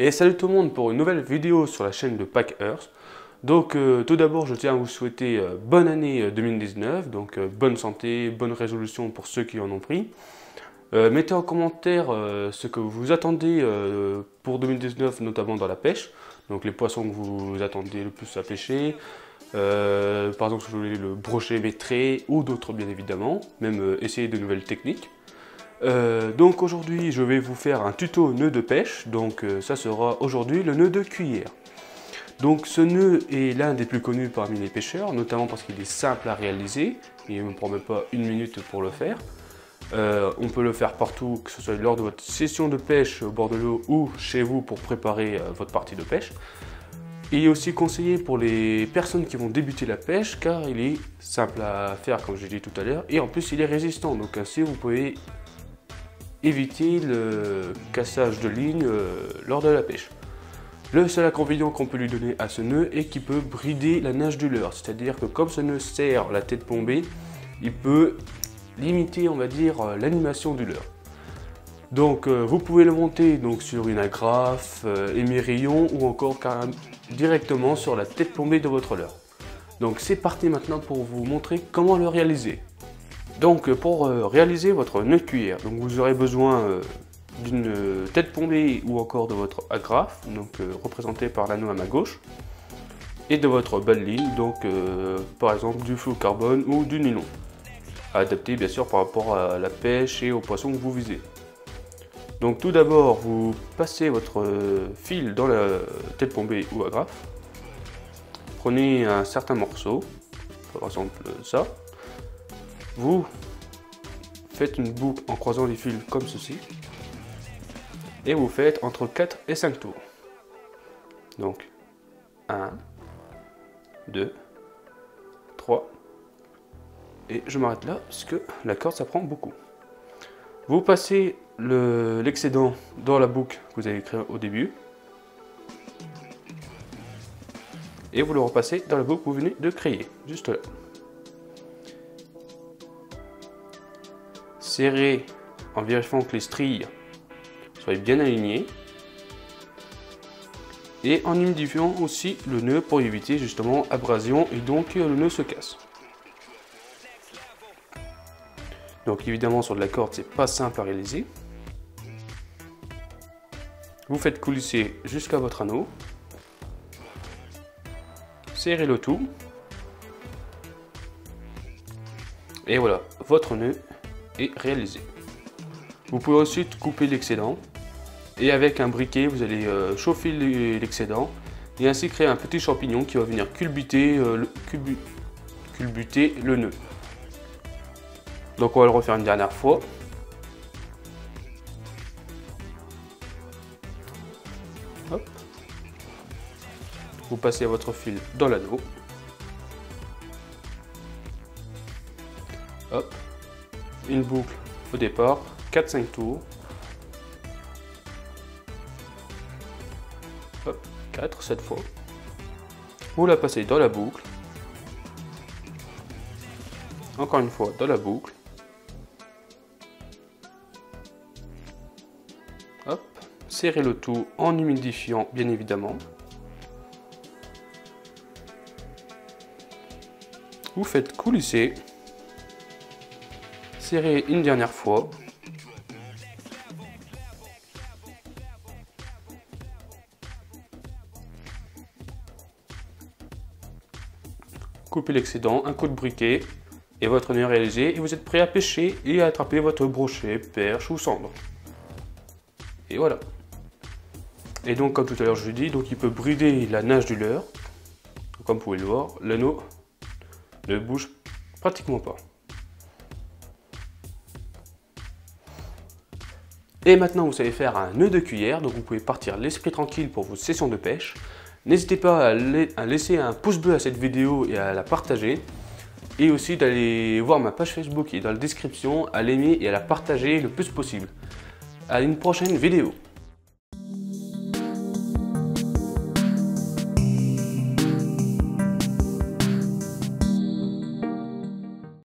Et salut tout le monde pour une nouvelle vidéo sur la chaîne de Pack Earth. Donc tout d'abord je tiens à vous souhaiter bonne année 2019, donc bonne santé, bonne résolution pour ceux qui en ont pris. Mettez en commentaire ce que vous attendez pour 2019, notamment dans la pêche, donc les poissons que vous attendez le plus à pêcher. Par exemple si vous voulez le brochet maîtré ou d'autres bien évidemment, même essayer de nouvelles techniques. Donc aujourd'hui je vais vous faire un tuto nœud de pêche, donc ça sera aujourd'hui le nœud de cuillère. Donc ce nœud est l'un des plus connus parmi les pêcheurs, notamment parce qu'il est simple à réaliser, il ne prend même pas une minute pour le faire. On peut le faire partout, que ce soit lors de votre session de pêche au bord de l'eau ou chez vous pour préparer votre partie de pêche. Il est aussi conseillé pour les personnes qui vont débuter la pêche car il est simple à faire comme je l'ai dit tout à l'heure et en plus il est résistant, donc ainsi vous pouvez éviter le cassage de ligne lors de la pêche. Le seul inconvénient qu'on peut lui donner à ce nœud est qu'il peut brider la nage du leurre, c'est-à-dire que comme ce nœud serre la tête plombée, il peut limiter, on va dire, l'animation du leurre. Donc vous pouvez le monter donc, sur une agrafe, émerillon ou encore directement sur la tête plombée de votre leurre. Donc c'est parti maintenant pour vous montrer comment le réaliser. Donc pour réaliser votre nœud de cuillère, donc vous aurez besoin d'une tête plombée ou encore de votre agrafe, donc représentée par l'anneau à ma gauche, et de votre balle ligne, donc par exemple du fluocarbone ou du nylon, adapté bien sûr par rapport à la pêche et aux poissons que vous visez. Donc tout d'abord vous passez votre fil dans la tête plombée ou agrafe, prenez un certain morceau, par exemple ça. Vous faites une boucle en croisant les fils comme ceci et vous faites entre 4 et 5 tours. Donc 1, 2, 3 et je m'arrête là parce que la corde ça prend beaucoup. Vous passez l'excédent dans la boucle que vous avez créée au début et vous le repassez dans la boucle que vous venez de créer, juste là. Serrez en vérifiant que les stries soient bien alignées et en humidifiant aussi le nœud pour éviter justement abrasion et donc le nœud se casse. Donc évidemment sur de la corde c'est pas simple à réaliser. Vous faites coulisser jusqu'à votre anneau, serrez le tout et voilà, votre nœud est réalisé. Vous pouvez ensuite couper l'excédent et avec un briquet vous allez chauffer l'excédent et ainsi créer un petit champignon qui va venir culbuter le nœud. Donc on va le refaire une dernière fois. Hop. Vous passez votre fil dans l'anneau. Hop. Une boucle au départ, 4-5 tours. Hop, 4 cette fois. Vous la passez dans la boucle. Encore une fois dans la boucle. Hop, serrez le tout en humidifiant bien évidemment. Vous faites coulisser. Serrez une dernière fois. Coupez l'excédent, un coup de briquet et votre nœud est réalisé et vous êtes prêt à pêcher et à attraper votre brochet, perche ou cendre. Et voilà. Et donc comme tout à l'heure je vous dis, donc il peut brider la nage du leurre. Comme vous pouvez le voir, l'anneau ne bouge pratiquement pas. Et maintenant vous savez faire un nœud de cuillère, donc vous pouvez partir l'esprit tranquille pour vos sessions de pêche. N'hésitez pas à laisser un pouce bleu à cette vidéo et à la partager. Et aussi d'aller voir ma page Facebook qui est dans la description, à l'aimer et à la partager le plus possible. À une prochaine vidéo.